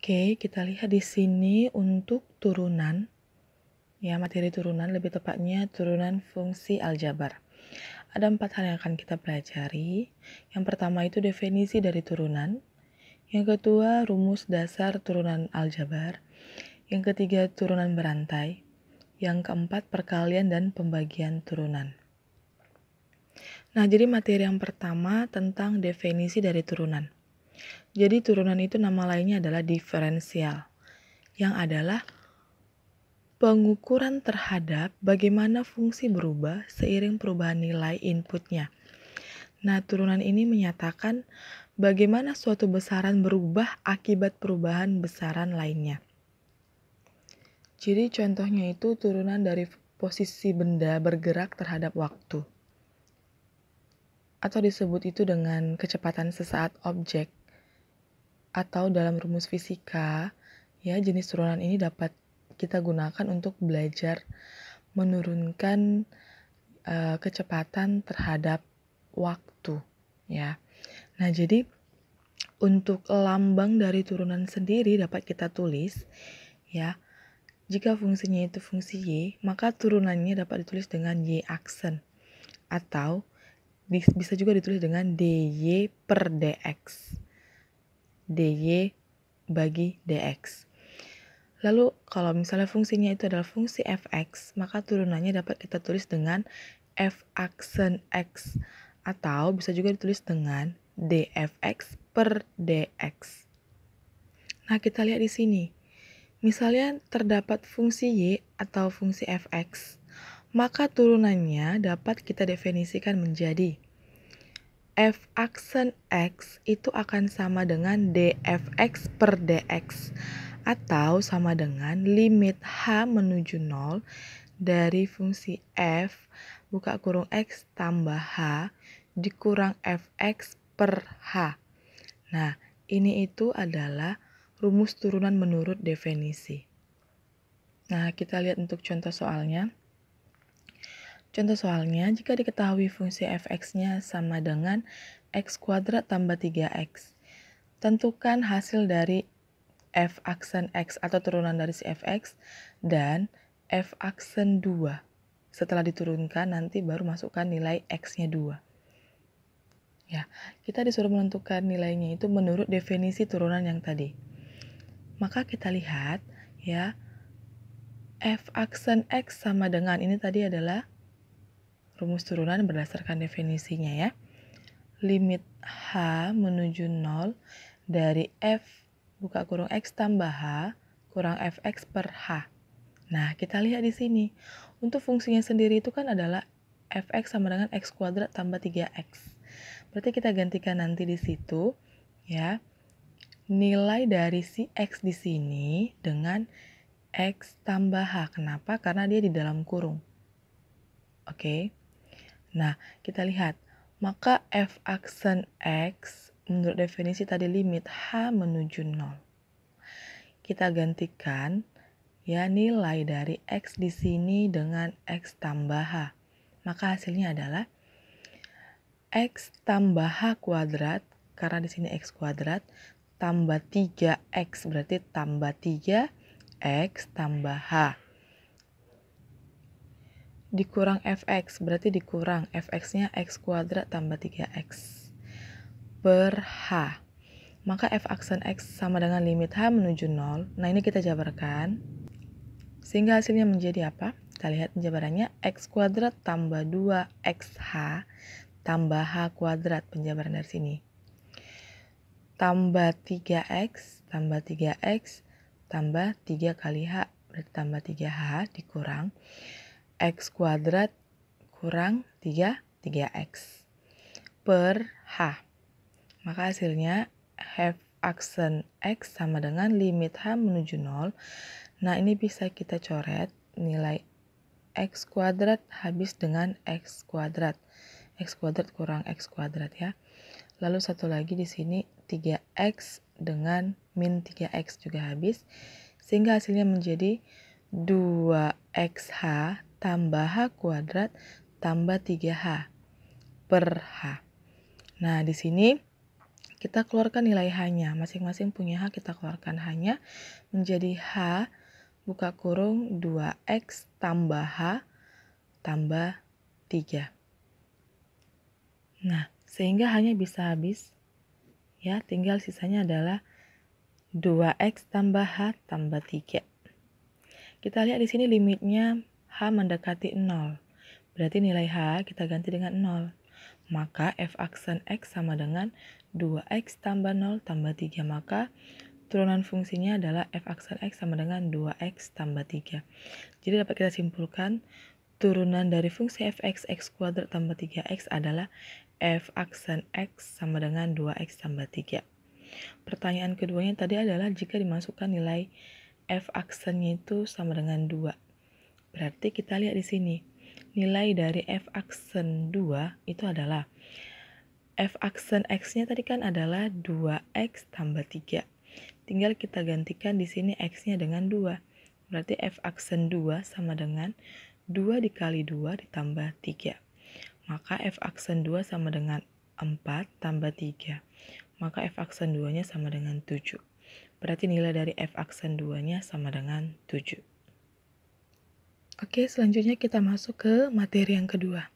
Oke, kita lihat di sini untuk turunan, ya materi turunan, lebih tepatnya turunan fungsi aljabar. Ada 4 hal yang akan kita pelajari. Yang pertama itu definisi dari turunan. Yang kedua, rumus dasar turunan aljabar. Yang ketiga, turunan berantai. Yang keempat, perkalian dan pembagian turunan. Nah, jadi materi yang pertama tentang definisi dari turunan. Jadi turunan itu nama lainnya adalah diferensial, yang adalah pengukuran terhadap bagaimana fungsi berubah seiring perubahan nilai inputnya. Nah, turunan ini menyatakan bagaimana suatu besaran berubah akibat perubahan besaran lainnya. Jadi contohnya itu turunan dari posisi benda bergerak terhadap waktu. Atau disebut itu dengan kecepatan sesaat objek. Atau dalam rumus fisika, ya jenis turunan ini dapat kita gunakan untuk belajar menurunkan kecepatan terhadap waktu, ya. Nah, jadi untuk lambang dari turunan sendiri dapat kita tulis, ya. Jika fungsinya itu fungsi Y, maka turunannya dapat ditulis dengan Y aksen, atau bisa juga ditulis dengan DY per DX. DY bagi DX. Lalu kalau misalnya fungsinya itu adalah fungsi fx, maka turunannya dapat kita tulis dengan f aksen x, atau bisa juga ditulis dengan dfx per dx. Nah, kita lihat di sini. Misalnya terdapat fungsi y atau fungsi fx, maka turunannya dapat kita definisikan menjadi f aksen x itu akan sama dengan dfx per dx, atau sama dengan limit h menuju 0 dari fungsi f buka kurung x tambah h dikurang fx per h. Nah, ini itu adalah rumus turunan menurut definisi. Nah, kita lihat untuk contoh soalnya. Contoh soalnya, jika diketahui fungsi fx-nya sama dengan x kuadrat tambah 3x, tentukan hasil dari f aksen x atau turunan dari si fx dan f aksen 2. Setelah diturunkan, nanti baru masukkan nilai x-nya 2. Ya, kita disuruh menentukan nilainya itu menurut definisi turunan yang tadi. Maka kita lihat, ya, f aksen x sama dengan, ini tadi adalah rumus turunan berdasarkan definisinya, ya. Limit h menuju 0 dari f buka kurung x tambah h kurang fx per h. Nah, kita lihat di sini. Untuk fungsinya sendiri itu kan adalah fx sama dengan x kuadrat tambah 3x. Berarti kita gantikan nanti di situ, ya. Nilai dari si x di sini dengan x tambah h. Kenapa? Karena dia di dalam kurung. Oke. Nah, kita lihat. Maka f aksen x menurut definisi tadi limit h menuju 0. Kita gantikan ya nilai dari x di sini dengan x tambah h. Maka hasilnya adalah x tambah h kuadrat, karena di sini x kuadrat, tambah 3x, berarti tambah 3x tambah h. Dikurang fx, berarti dikurang fx-nya x kuadrat tambah 3x per h. Maka f aksen x sama dengan limit h menuju 0. Nah, ini kita jabarkan. Sehingga hasilnya menjadi apa? Kita lihat penjabarannya. X kuadrat tambah 2xh tambah h kuadrat. Penjabaran dari sini. Tambah 3x tambah 3x tambah 3 kali h. Berarti tambah 3h dikurang x kuadrat kurang 3x per h. Maka hasilnya f aksen x sama dengan limit h menuju 0. Nah, ini bisa kita coret nilai x kuadrat habis dengan x kuadrat. X kuadrat kurang x kuadrat, ya. Lalu satu lagi di sini 3x dengan min 3x juga habis. Sehingga hasilnya menjadi 2xh tambah h kuadrat tambah 3h per h. Nah, di sini kita keluarkan nilai H-nya. Masing-masing punya H, kita keluarkan H-nya menjadi H buka kurung 2X tambah H tambah 3. Nah, sehingga H-nya bisa habis. Ya, tinggal sisanya adalah 2X tambah H tambah 3. Kita lihat di sini limitnya H mendekati 0. Berarti nilai H kita ganti dengan 0. Maka f aksen X sama dengan 2X tambah 0 tambah 3. Maka turunan fungsinya adalah f aksen X sama dengan 2X tambah 3. Jadi dapat kita simpulkan turunan dari fungsi fx x kuadrat tambah 3x adalah f aksen X sama dengan 2X tambah 3. Pertanyaan keduanya tadi adalah jika dimasukkan nilai f aksennya itu sama dengan 2. Berarti kita lihat di sini. Nilai dari f aksen 2 itu adalah f aksen X-nya tadi kan adalah 2X tambah 3. Tinggal kita gantikan di sini X-nya dengan 2. Berarti f aksen 2 sama dengan 2 dikali 2 ditambah 3. Maka f aksen 2 sama dengan 4 tambah 3. Maka f aksen 2-nya sama dengan 7. Berarti nilai dari f aksen 2-nya sama dengan 7. Oke, selanjutnya kita masuk ke materi yang kedua.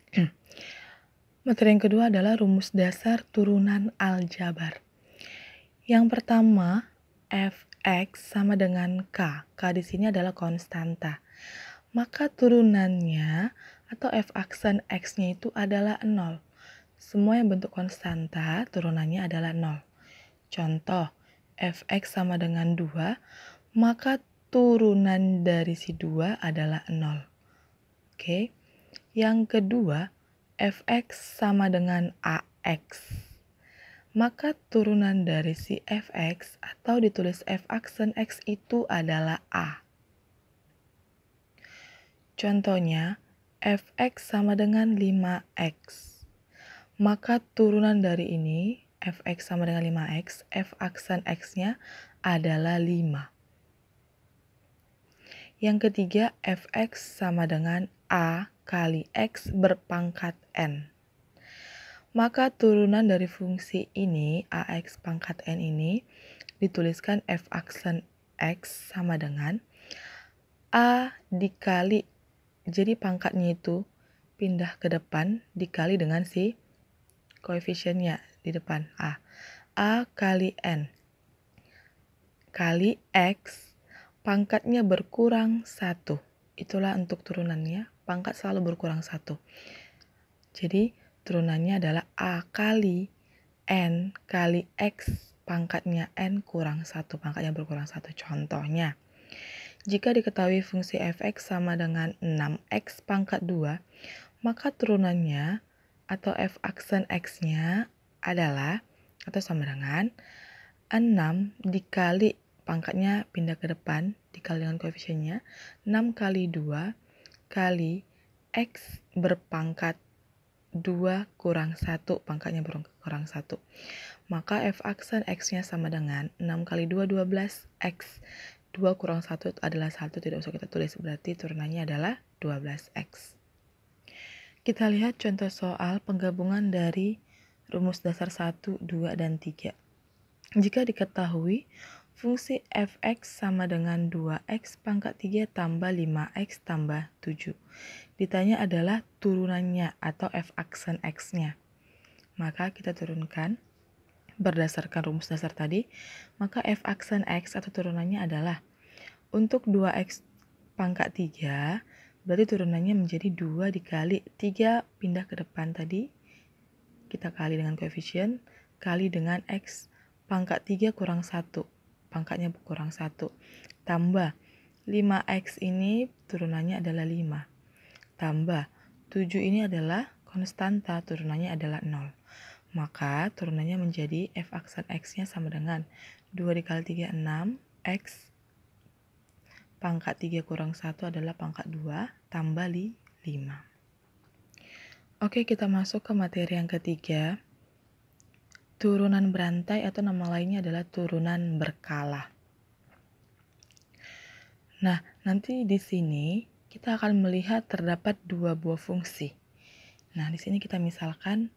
Materi yang kedua adalah rumus dasar turunan aljabar. Yang pertama, fx sama dengan k. K di sini adalah konstanta. Maka turunannya atau f aksen x-nya itu adalah 0. Semua yang bentuk konstanta, turunannya adalah 0. Contoh, fx sama dengan 2, maka turunan dari si 2 adalah 0. Oke. Yang kedua, fx sama dengan ax. Maka turunan dari si fx atau ditulis f aksen x itu adalah a. Contohnya, fx sama dengan 5x. Maka turunan dari ini, fx sama dengan 5x, f aksen x-nya adalah 5. Yang ketiga, fx sama dengan a kali x berpangkat n. Maka turunan dari fungsi ini, ax pangkat n ini, dituliskan f aksen x sama dengan a dikali, jadi pangkatnya itu pindah ke depan dikali dengan si koefisiennya di depan a. A kali n kali x, pangkatnya berkurang 1. Itulah untuk turunannya, pangkat selalu berkurang 1. Jadi turunannya adalah a kali n kali x, pangkatnya n kurang 1, pangkatnya berkurang 1. Contohnya, jika diketahui fungsi fx sama dengan 6x pangkat 2, maka turunannya atau f aksen x-nya adalah atau sama dengan 6 dikali pangkatnya pindah ke depan dikali dengan koefisiennya 6 kali 2 kali x berpangkat 2 kurang 1, pangkatnya berkurang 1. Maka f aksen x-nya sama dengan 6 kali 2, 12x. 2 kurang 1 adalah 1, tidak usah kita tulis, berarti turunannya adalah 12x. Kita lihat contoh soal penggabungan dari rumus dasar 1, 2, dan 3. Jika diketahui fungsi fx sama dengan 2x pangkat 3 tambah 5x tambah 7. Ditanya adalah turunannya atau f aksen x-nya. Maka kita turunkan berdasarkan rumus dasar tadi. Maka f aksen x atau turunannya adalah untuk 2x pangkat 3, berarti turunannya menjadi 2 dikali 3 pindah ke depan tadi. Kita kali dengan koefisien, kali dengan x pangkat 3 kurang 1, pangkatnya kurang 1, tambah 5x ini turunannya adalah 5, tambah 7 ini adalah konstanta, turunannya adalah 0. Maka turunannya menjadi f aksen x-nya sama dengan 2 dikali 3, 6, x pangkat 3 kurang 1 adalah pangkat 2, tambah 5. Oke, kita masuk ke materi yang ketiga. Turunan berantai atau nama lainnya adalah turunan berkala. Nah, nanti di sini kita akan melihat terdapat 2 buah fungsi. Nah, di sini kita misalkan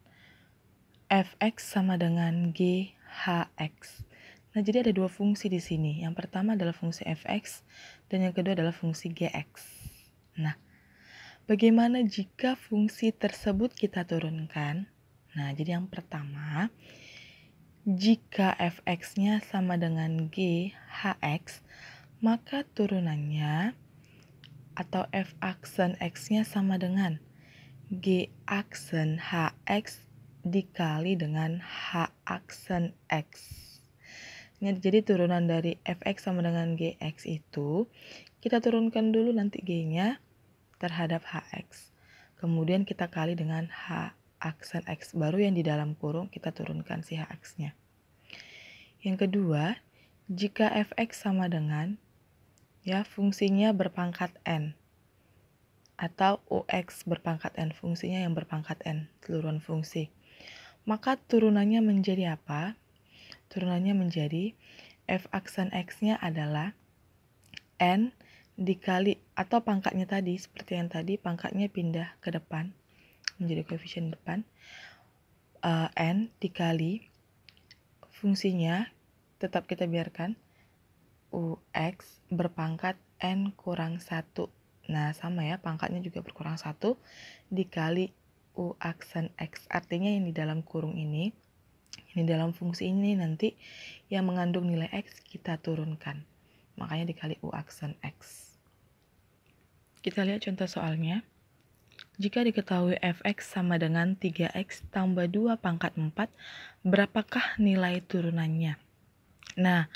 fx sama dengan g hx. Nah, jadi ada dua fungsi di sini. Yang pertama adalah fungsi fx dan yang kedua adalah fungsi gx. Nah, bagaimana jika fungsi tersebut kita turunkan? Nah, jadi yang pertama, jika fx-nya sama dengan g hx, maka turunannya atau f aksen x-nya sama dengan g aksen hx dikali dengan h aksen x. Jadi turunan dari fx sama dengan gx itu kita turunkan dulu nanti g-nya terhadap hx. Kemudian kita kali dengan h aksen x, baru yang di dalam kurung kita turunkan si hx-nya. Yang kedua, jika fx sama dengan fungsinya berpangkat n atau ux berpangkat n, fungsinya yang berpangkat n, keseluruhan fungsi. Maka turunannya menjadi apa? Turunannya menjadi f aksen x-nya adalah n dikali, atau pangkatnya tadi, seperti yang tadi, pangkatnya pindah ke depan, menjadi koefisien depan, n dikali, fungsinya tetap kita biarkan, ux berpangkat n kurang 1. Nah, sama ya, pangkatnya juga berkurang 1, dikali u aksen x. Artinya yang di dalam kurung ini, ini dalam fungsi ini nanti yang mengandung nilai x kita turunkan. Makanya dikali u aksen x. Kita lihat contoh soalnya. Jika diketahui fx sama dengan 3x tambah 2 pangkat 4, berapakah nilai turunannya? Nah,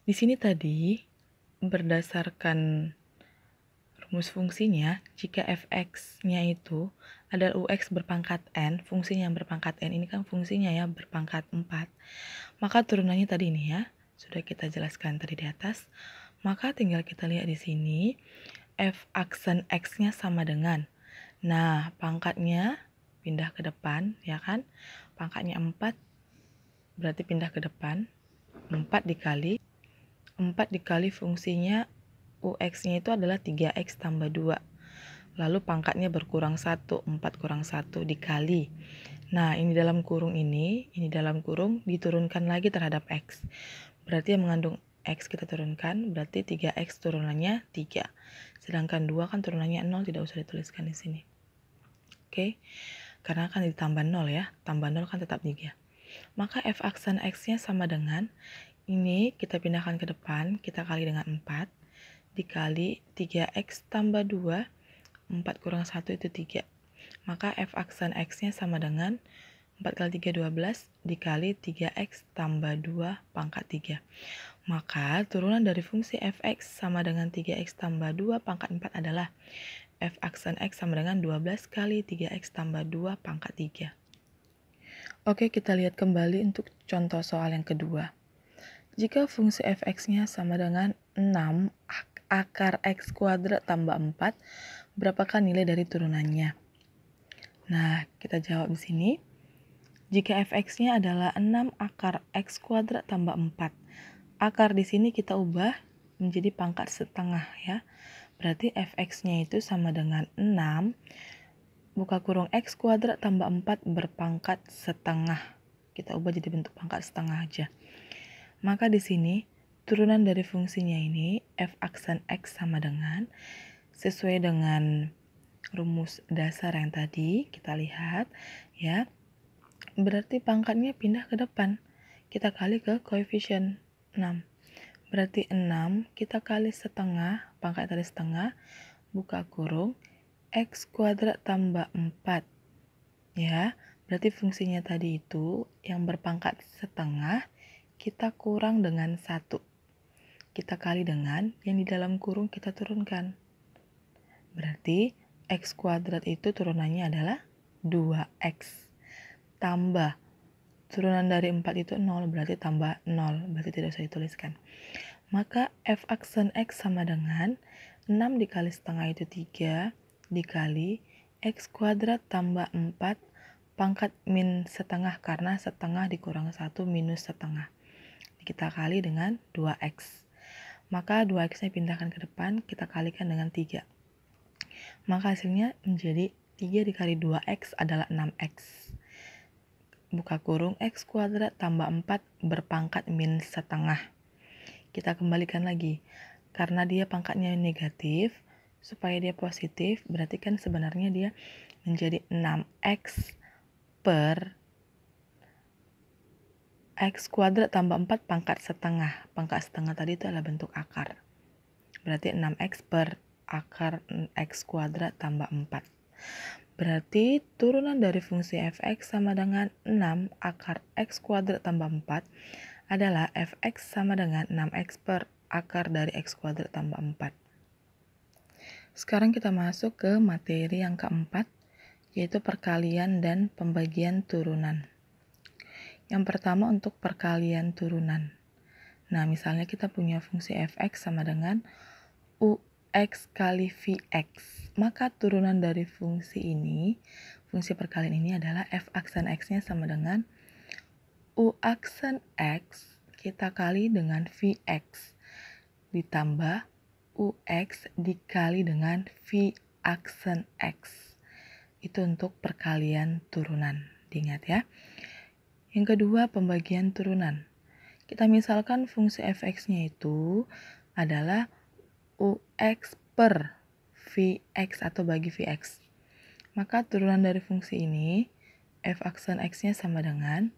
di sini tadi berdasarkan rumus fungsinya, jika fx-nya itu adalah ux berpangkat n, fungsinya yang berpangkat n, ini kan fungsinya ya berpangkat 4, maka turunannya tadi ini ya, sudah kita jelaskan tadi di atas, maka tinggal kita lihat di sini, f aksen x-nya sama dengan, nah pangkatnya pindah ke depan, ya kan, pangkatnya 4, berarti pindah ke depan, 4 dikali fungsinya ux-nya itu adalah 3x tambah 2. Lalu pangkatnya berkurang 1, 4 kurang 1 dikali. Nah, ini dalam kurung ini dalam kurung diturunkan lagi terhadap x. Berarti yang mengandung x kita turunkan, berarti 3x turunannya 3. Sedangkan 2 kan turunannya 0, tidak usah dituliskan di sini. Oke, karena kan ditambah 0 ya, tambah 0 kan tetap 3. Maka f aksen x-nya sama dengan, ini kita pindahkan ke depan, kita kali dengan 4, dikali 3x tambah 2, 4 kurang 1 itu 3. Maka f aksen x-nya sama dengan 4 kali 3, 12, dikali 3x tambah 2 pangkat 3. Maka turunan dari fungsi fx sama dengan 3x tambah 2 pangkat 4 adalah f aksen x sama dengan 12 kali 3x tambah 2 pangkat 3. Oke, kita lihat kembali untuk contoh soal yang kedua. Jika fungsi fx-nya sama dengan 6 akar x kuadrat tambah 4, berapakah nilai dari turunannya? Nah, kita jawab di sini. Jika fx-nya adalah 6 akar x kuadrat tambah 4, akar di sini kita ubah menjadi pangkat setengah ya. Berarti fx-nya itu sama dengan 6 buka kurung x kuadrat tambah 4 berpangkat setengah. Kita ubah jadi bentuk pangkat setengah aja. Maka di sini turunan dari fungsinya ini f aksen x sama dengan, sesuai dengan rumus dasar yang tadi kita lihat ya, berarti pangkatnya pindah ke depan, kita kali ke koefisien 6, berarti 6 kita kali setengah, pangkat tadi setengah, buka kurung x kuadrat tambah 4 ya, berarti fungsinya tadi itu yang berpangkat setengah kita kurang dengan 1, kita kali dengan yang di dalam kurung kita turunkan, berarti x kuadrat itu turunannya adalah 2x tambah turunan dari 4 itu 0, berarti tambah 0, berarti tidak usah dituliskan. Maka f aksen x sama dengan 6 dikali setengah itu 3 dikali x kuadrat tambah 4 pangkat min setengah, karena setengah dikurang 1 minus setengah. Kita kali dengan 2x. Maka 2x-nya pindahkan ke depan, kita kalikan dengan 3. Maka hasilnya menjadi 3 dikali 2x adalah 6x. buka kurung, X kuadrat tambah 4 berpangkat min setengah. Kita kembalikan lagi. Karena dia pangkatnya negatif, supaya dia positif, berarti kan sebenarnya dia menjadi 6X per X kuadrat tambah 4 pangkat setengah. Pangkat setengah tadi itu adalah bentuk akar. Berarti 6X per akar X kuadrat tambah 4. Berarti turunan dari fungsi fx sama dengan 6 akar X kuadrat tambah 4 adalah fx sama dengan 6X per akar dari X kuadrat tambah 4. Sekarang kita masuk ke materi yang keempat, yaitu perkalian dan pembagian turunan. Yang pertama untuk perkalian turunan. Nah, misalnya kita punya fungsi fx sama dengan ux kali vx. Maka turunan dari fungsi ini, fungsi perkalian ini adalah f aksen x-nya sama dengan u aksen x kita kali dengan vx ditambah ux dikali dengan v aksen x. Itu untuk perkalian turunan. Diingat ya. Yang kedua, pembagian turunan. Kita misalkan fungsi fx-nya itu adalah ux per vx atau bagi vx. Maka turunan dari fungsi ini, f aksen x-nya sama dengan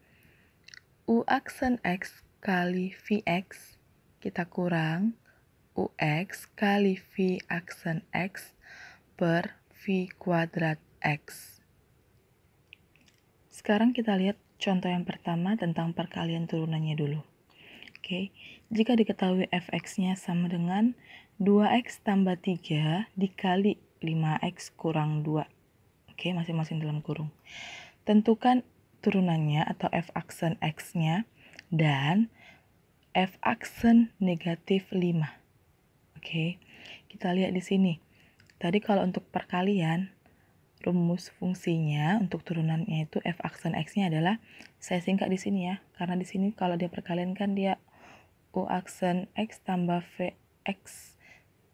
u aksen x kali vx, kita kurang ux kali v aksen x per v kuadrat x. Sekarang kita lihat contoh yang pertama tentang perkalian turunannya dulu. Oke, jika diketahui fx-nya sama dengan 2x tambah 3 dikali 5x kurang 2. Oke, masing-masing dalam kurung. Tentukan turunannya atau f aksen x-nya dan f aksen negatif 5. Oke, kita lihat di sini. Tadi kalau untuk perkalian, rumus fungsinya untuk turunannya itu f aksen x-nya adalah, saya singkat di sini ya, karena di sini kalau dia perkalian kan dia u aksen x tambah vx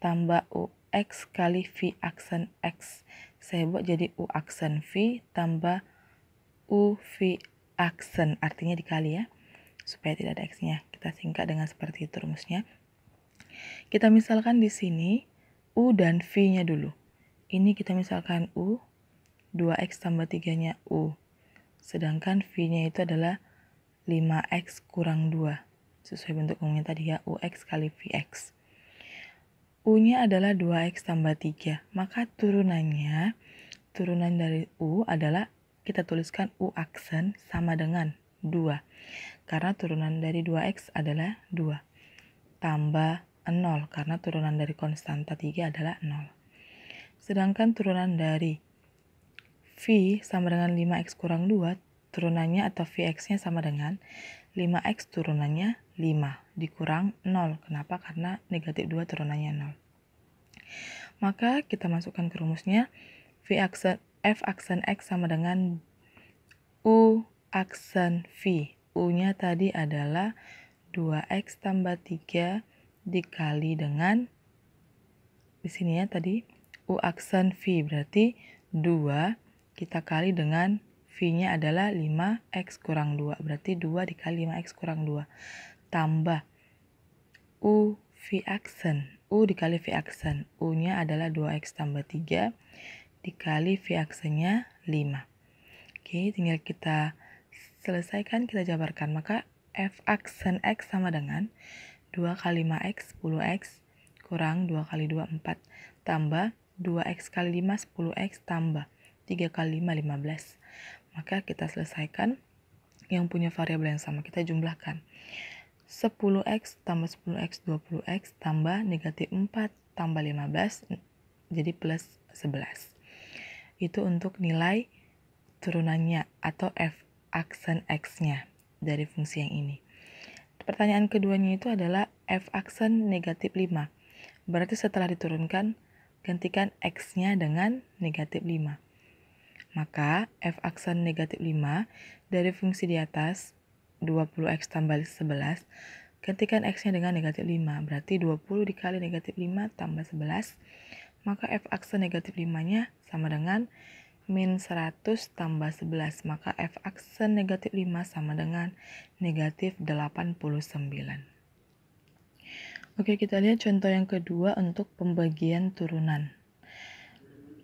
tambah ux kali v aksen x. Saya buat jadi u aksen v tambah u v aksen, artinya dikali ya, supaya tidak ada x-nya. Kita singkat dengan seperti itu rumusnya. Kita misalkan di sini u dan v-nya dulu. Ini kita misalkan u, 2x tambah 3-nya u. Sedangkan v-nya itu adalah 5x kurang 2. Sesuai bentuk umumnya tadi ya, ux kali vx. U-nya adalah 2x tambah 3. Maka turunan dari u adalah, kita tuliskan u aksen sama dengan 2. Karena turunan dari 2x adalah 2. Tambah 0, karena turunan dari konstanta 3 adalah 0. Sedangkan turunan dari V sama dengan 5x kurang 2, turunannya atau Vx-nya sama dengan 5x turunannya 5 dikurang 0. Kenapa? Karena negatif 2 turunannya 0. Maka kita masukkan ke rumusnya, f aksen x sama dengan u aksen v. U-nya tadi adalah 2x tambah 3 dikali dengan, di sini ya tadi, u aksen v, berarti 2 kita kali dengan v-nya adalah 5x kurang 2. Berarti 2 dikali 5x kurang 2. Tambah u v aksen. U dikali v aksen. U-nya adalah 2x tambah 3 dikali v aksennya 5. Oke, tinggal kita selesaikan, kita jabarkan. Maka f aksen x sama dengan 2 kali 5x, 10x, kurang 2 kali 2, 4. Tambah 2x kali 5, 10x, tambah 3 kali 5, 15. Maka kita selesaikan yang punya variabel yang sama. Kita jumlahkan. 10x tambah 10x, 20x, tambah negatif 4, tambah 15, jadi plus 11. Itu untuk nilai turunannya atau f aksen x-nya dari fungsi yang ini. Pertanyaan keduanya itu adalah f aksen negatif 5. Berarti setelah diturunkan, gantikan x-nya dengan negatif 5. Maka f aksen negatif 5 dari fungsi di atas 20x tambah 11, gantikan x-nya dengan negatif 5. Berarti 20 dikali negatif 5 tambah 11. Maka f aksen negatif 5-nya sama dengan min 100 tambah 11, maka F aksen negatif 5 sama dengan negatif 89. Oke, kita lihat contoh yang kedua untuk pembagian turunan.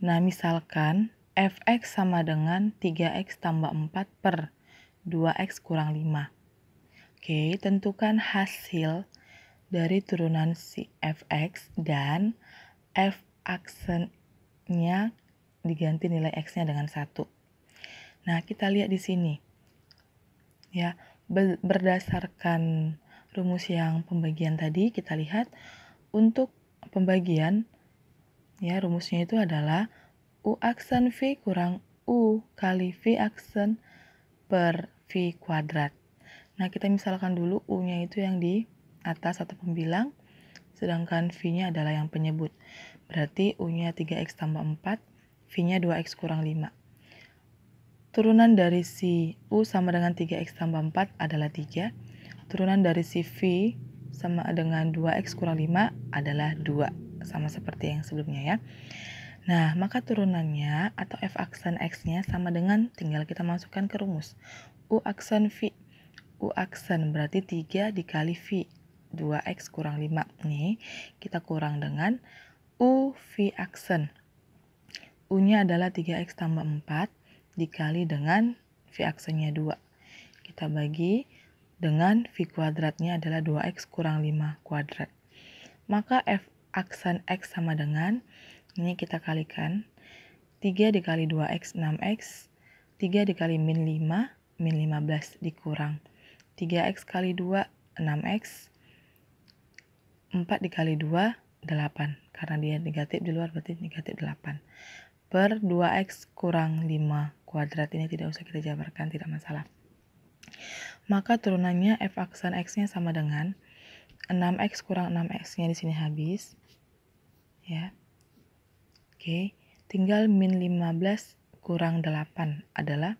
Nah, misalkan Fx sama dengan 3x tambah 4 per 2x kurang 5. Oke, tentukan hasil dari turunan si Fx dan F aksennya diganti nilai x-nya dengan 1. Nah, kita lihat di sini. Ya, berdasarkan rumus yang pembagian tadi, kita lihat untuk pembagian, ya rumusnya itu adalah U aksen V kurang U kali V aksen per V kuadrat. Nah, kita misalkan dulu U-nya itu yang di atas atau pembilang, sedangkan V-nya adalah yang penyebut. Berarti U-nya 3x tambah 4, V-nya 2x kurang 5. Turunan dari si U sama dengan 3x tambah 4 adalah 3. Turunan dari si V sama dengan 2x kurang 5 adalah 2. Sama seperti yang sebelumnya ya. Nah, maka turunannya atau F aksen X-nya sama dengan, tinggal kita masukkan ke rumus. U aksen V. U aksen berarti 3 dikali V. 2x kurang 5. Nih, kita kurang dengan U V aksen. U-nya adalah 3x tambah 4 dikali dengan V aksennya 2. Kita bagi dengan V kuadratnya adalah 2x kurang 5 kuadrat. Maka F aksen X sama dengan, ini kita kalikan, 3 dikali 2x 6x, 3 dikali min 5, min 15 dikurang 3x kali 2, 6x, 4 dikali 2, 8. Karena dia negatif di luar berarti negatif 8. Per 2x kurang 5 kuadrat. Ini tidak usah kita jabarkan, tidak masalah. Maka turunannya F aksen X-nya sama dengan 6x kurang 6x-nya di sini habis. Ya. Oke, tinggal min 15 kurang 8 adalah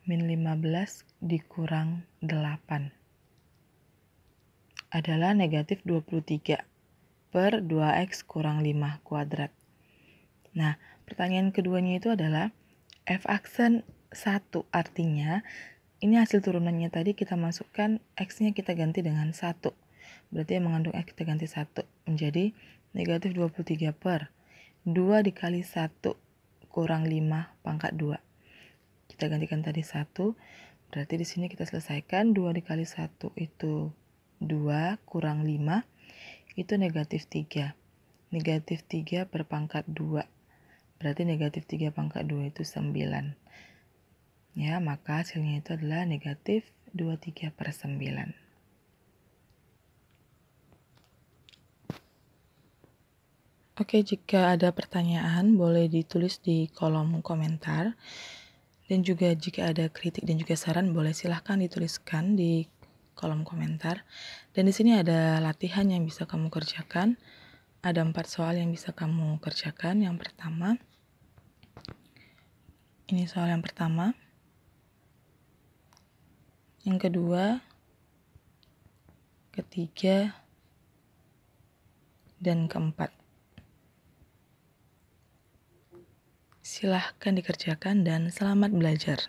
min 15 dikurang 8 adalah negatif 23 per 2x kurang 5 kuadrat. Nah, pertanyaan keduanya itu adalah F aksen 1, artinya ini hasil turunannya tadi kita masukkan X-nya kita ganti dengan 1. Berarti yang mengandung X kita ganti 1 menjadi negatif 23 per 2 dikali 1 kurang 5 pangkat 2. Kita gantikan tadi 1, berarti di sini kita selesaikan 2 dikali 1 itu 2 kurang 5 itu negatif 3. Negatif 3 per pangkat 2. Berarti negatif 3 pangkat 2 itu 9. Ya, maka hasilnya itu adalah negatif 23 per 9. Oke, jika ada pertanyaan boleh ditulis di kolom komentar. Dan juga jika ada kritik dan juga saran boleh silahkan dituliskan di kolom komentar. Dan di sini ada latihan yang bisa kamu kerjakan. Ada 4 soal yang bisa kamu kerjakan. Yang pertama, ini soal yang pertama. Yang kedua, ketiga, dan keempat. Silahkan dikerjakan dan selamat belajar.